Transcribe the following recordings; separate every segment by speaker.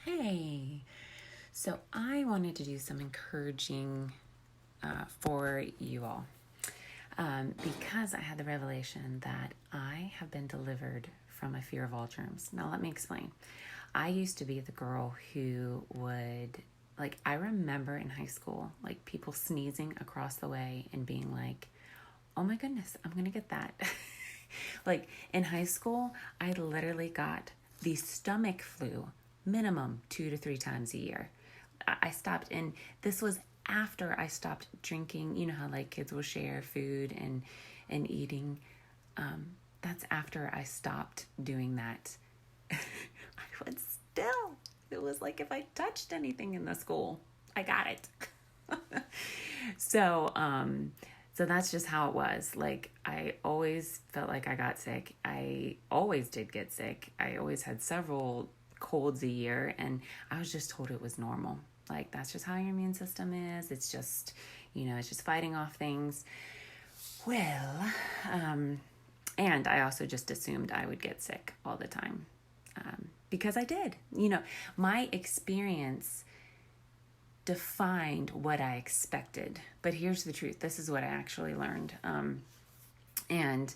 Speaker 1: Hey, so I wanted to do some encouraging for you all because I had the revelation that I have been delivered from a fear of all germs. Now, let me explain. I used to be the girl who would, I remember in high school, people sneezing across the way and being like, oh my goodness, I'm going to get that. In high school, I literally got the stomach flu minimum 2 to 3 times a year. I stopped, and this was after I stopped drinking. You know how kids will share food and eating. That's after I stopped doing that. I would still. It was like if I touched anything in the school, I got it. So, so that's just how it was. I always felt like I got sick. I always did get sick. I always had several colds a year, and I was just told it was normal. That's just how your immune system is. It's just, it's just fighting off things. Well, and I also just assumed I would get sick all the time because I did. My experience defined what I expected. But here's the truth. This is what I actually learned. And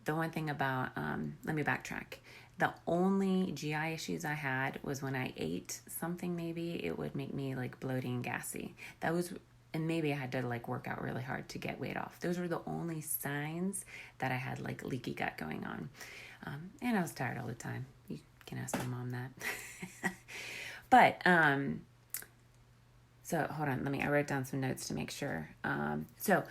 Speaker 1: the one thing about, let me backtrack. The only GI issues I had was when I ate something, maybe it would make me bloating and gassy. And maybe I had to work out really hard to get weight off. Those were the only signs that I had leaky gut going on. And I was tired all the time. You can ask my mom that. But, so hold on, I wrote down some notes to make sure. So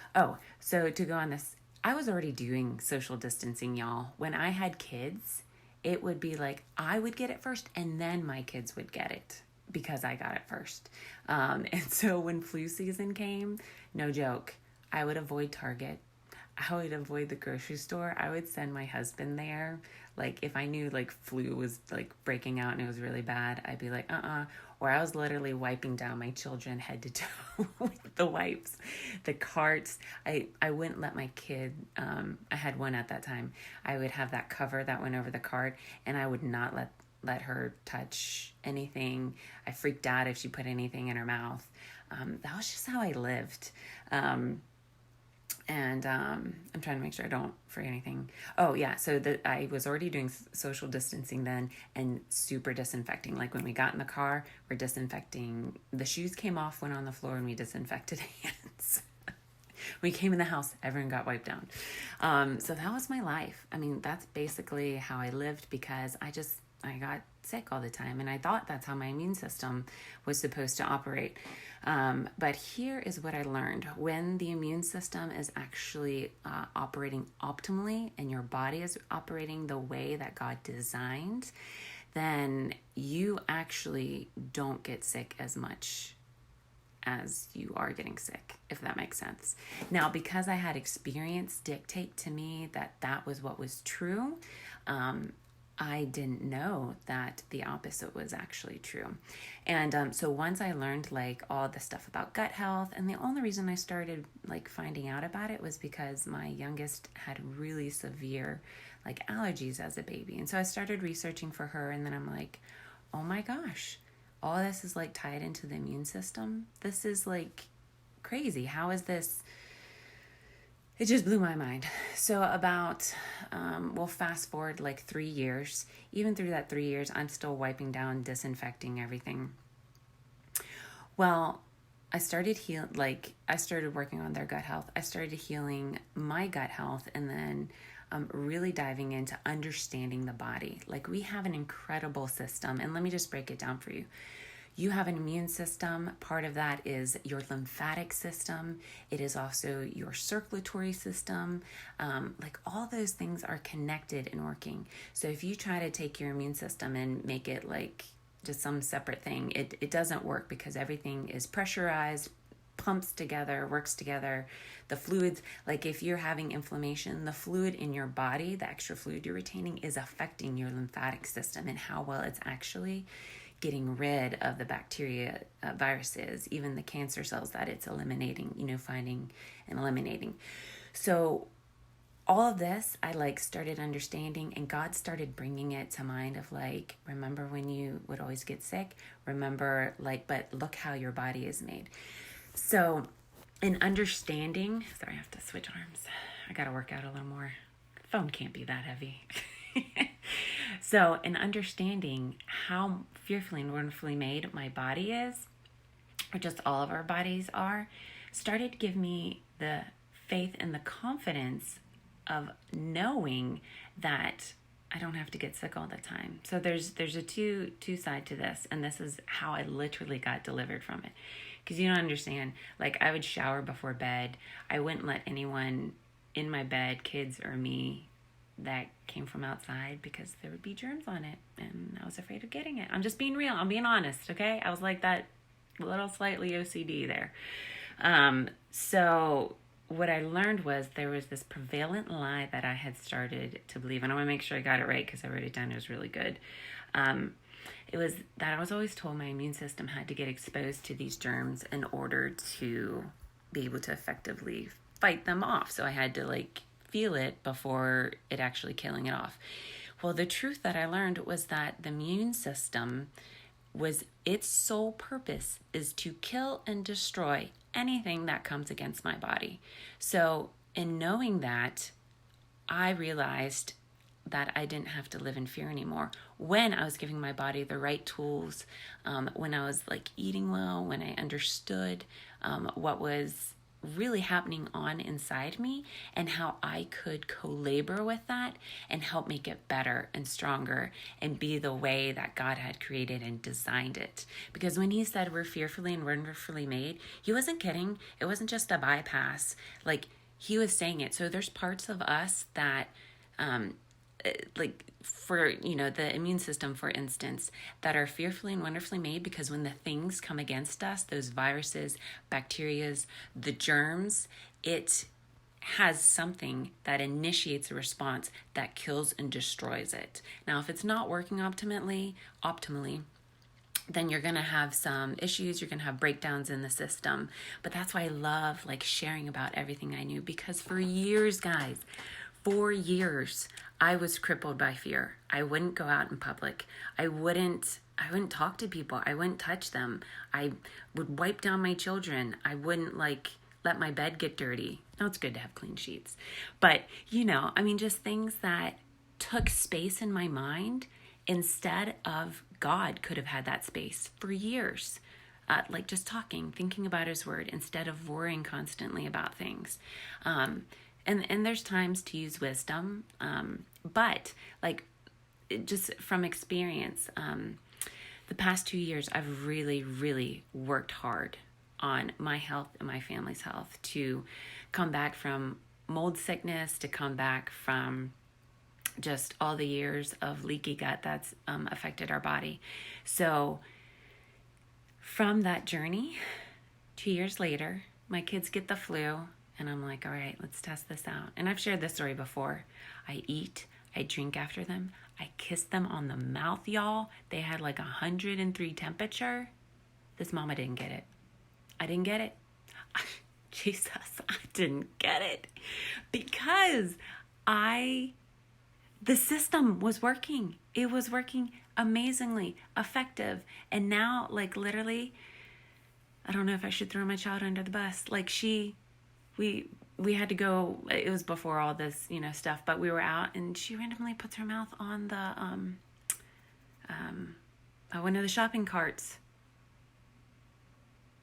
Speaker 1: to go on this, I was already doing social distancing, y'all. When I had kids, it would be I would get it first and then my kids would get it because I got it first. And so when flu season came, no joke, I would avoid Target. I would avoid the grocery store. I would send my husband there. If I knew flu was breaking out and it was really bad, I'd be like, Or I was literally wiping down my children head to toe with the wipes, the carts. I wouldn't let my kid, I had one at that time. I would have that cover that went over the cart, and I would not let her touch anything. I freaked out if she put anything in her mouth. That was just how I lived. And I'm trying to make sure I don't forget anything. Oh, yeah. So I was already doing social distancing then and super disinfecting. When we got in the car, we're disinfecting. The shoes came off, went on the floor, and we disinfected hands. We came in the house, everyone got wiped down. So that was my life. That's basically how I lived because I got sick all the time, and I thought that's how my immune system was supposed to operate. But here is what I learned. When the immune system is actually operating optimally and your body is operating the way that God designed, then you actually don't get sick as much as you are getting sick, if that makes sense. Now, because I had experience dictate to me that that was what was true, I didn't know that the opposite was actually true. And so once I learned all the stuff about gut health, and the only reason I started finding out about it was because my youngest had really severe allergies as a baby. And so I started researching for her, and then I'm like, oh my gosh, all this is tied into the immune system. This is crazy. How is this? It just blew my mind. So about, we'll fast forward 3 years. Even through that 3 years, I'm still wiping down, disinfecting everything. Well, I started I started working on their gut health. I started healing my gut health, and then really diving into understanding the body. We have an incredible system, and let me just break it down for you. You have an immune system. Part of that is your lymphatic system. It is also your circulatory system. All those things are connected and working. So if you try to take your immune system and make it just some separate thing, it doesn't work because everything is pressurized, pumps together, works together. The fluids, if you're having inflammation, the fluid in your body, the extra fluid you're retaining, is affecting your lymphatic system and how well it's actually getting rid of the bacteria, viruses, even the cancer cells that it's eliminating, finding and eliminating. So all of this, I like started understanding, and God started bringing it to mind of like, remember when you would always get sick? Remember, like, but look how your body is made. So, in understanding, sorry, I have to switch arms. I got to work out a little more. The phone can't be that heavy. So, in understanding how fearfully and wonderfully made my body is, or just all of our bodies are, started to give me the faith and the confidence of knowing that I don't have to get sick all the time. So there's a two side to this, and this is how I literally got delivered from it. Because you don't understand, like I would shower before bed. I wouldn't let anyone in my bed, kids or me, that came from outside, because there would be germs on it, and I was afraid of getting it. I'm just being real. I'm being honest, okay? I was like that little slightly OCD there. So what I learned was there was this prevalent lie that I had started to believe, and I want to make sure I got it right because I wrote it down. It was really good. It was that I was always told my immune system had to get exposed to these germs in order to be able to effectively fight them off. So I had to like feel it before it actually killing it off. Well, the truth that I learned was that the immune system was its sole purpose is to kill and destroy anything that comes against my body. So in knowing that, I realized that I didn't have to live in fear anymore when I was giving my body the right tools, when I was like eating well, when I understood what was really happening on inside me and how I could co-labor with that and help make it better and stronger and be the way that God had created and designed it. Because when he said we're fearfully and wonderfully made, he wasn't kidding. It wasn't just a bypass. Like he was saying it. So there's parts of us that like for, the immune system, for instance, that are fearfully and wonderfully made, because when the things come against us, those viruses, bacterias, the germs, it has something that initiates a response that kills and destroys it. Now, if it's not working optimally, then you're going to have some issues. You're going to have breakdowns in the system. But that's why I love like sharing about everything I knew, because for years, guys, 4 years, I was crippled by fear. I wouldn't go out in public. I wouldn't talk to people. I wouldn't touch them. I would wipe down my children. I wouldn't let my bed get dirty. Now it's good to have clean sheets. But, just things that took space in my mind instead of God could have had that space for years. Like just talking, thinking about his word instead of worrying constantly about things. And there's times to use wisdom, but like just from experience, the past 2 years, I've really, really worked hard on my health and my family's health to come back from mold sickness, to come back from just all the years of leaky gut that's affected our body. So from that journey, 2 years later, my kids get the flu. And I'm like, all right, let's test this out. And I've shared this story before. I eat, I drink after them. I kiss them on the mouth, y'all. They had like 103 temperature. This mama didn't get it. I didn't get it. Jesus, I didn't get it. Because the system was working. It was working amazingly effective. And now, like literally, I don't know if I should throw my child under the bus. Like we had to go, it was before all this, stuff, but we were out and she randomly puts her mouth on one of the shopping carts.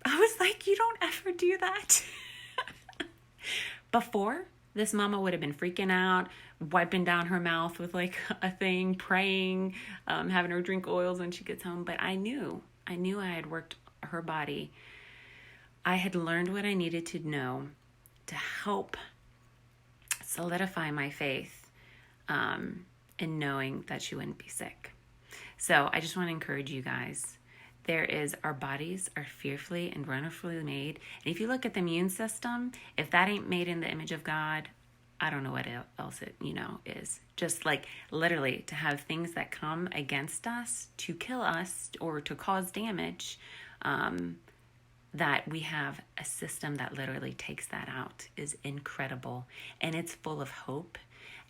Speaker 1: I was like, you don't ever do that. Before, this mama would have been freaking out, wiping down her mouth with like a thing, praying, having her drink oils when she gets home. But I knew I had worked her body. I had learned what I needed to know to help solidify my faith in knowing that she wouldn't be sick. So I just want to encourage you guys. Our bodies are fearfully and wonderfully made. And if you look at the immune system, if that ain't made in the image of God, I don't know what else it, is. Just like literally to have things that come against us to kill us or to cause damage, that we have a system that literally takes that out is incredible, and it's full of hope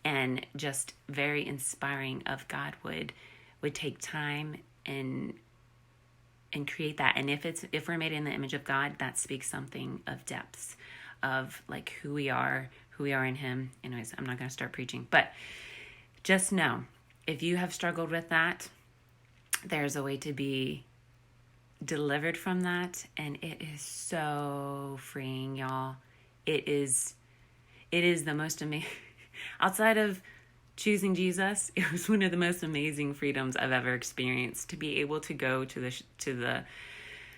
Speaker 1: and just very inspiring. Of God would take time and create that. And if we're made in the image of God, that speaks something of depths of like who we are in Him. Anyways, I'm not going to start preaching, but just know, if you have struggled with that, there's a way to be delivered from that, and it is so freeing, y'all. It is the most amazing. Outside of choosing Jesus, it was one of the most amazing freedoms I've ever experienced, to be able to go to the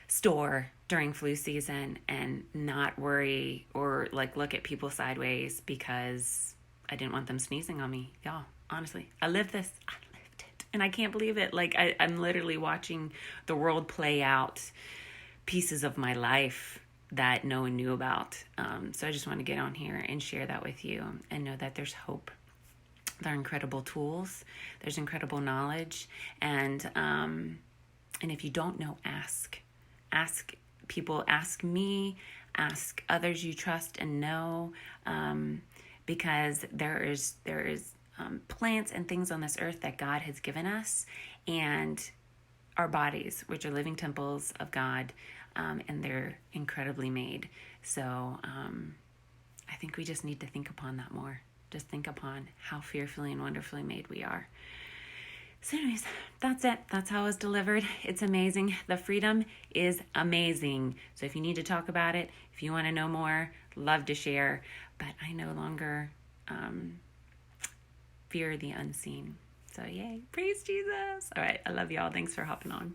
Speaker 1: store during flu season and not worry or like look at people sideways because I didn't want them sneezing on me. Y'all, honestly, I lived it, and I can't believe it. Like I'm literally watching the world play out pieces of my life that no one knew about. So I just want to get on here and share that with you and know that there's hope. There are incredible tools. There's incredible knowledge. And if you don't know, ask. Ask people. Ask me. Ask others you trust and know. Because there is plants and things on this earth that God has given us, and our bodies, which are living temples of God, and they're incredibly made. So I think we just need to think upon that more. Just think upon how fearfully and wonderfully made we are. So anyways, that's it. That's how I was delivered. It's amazing. The freedom is amazing. So if you need to talk about it, if you want to know more, love to share. But I no longer fear the unseen. So yay, praise Jesus. All right, I love y'all. Thanks for hopping on.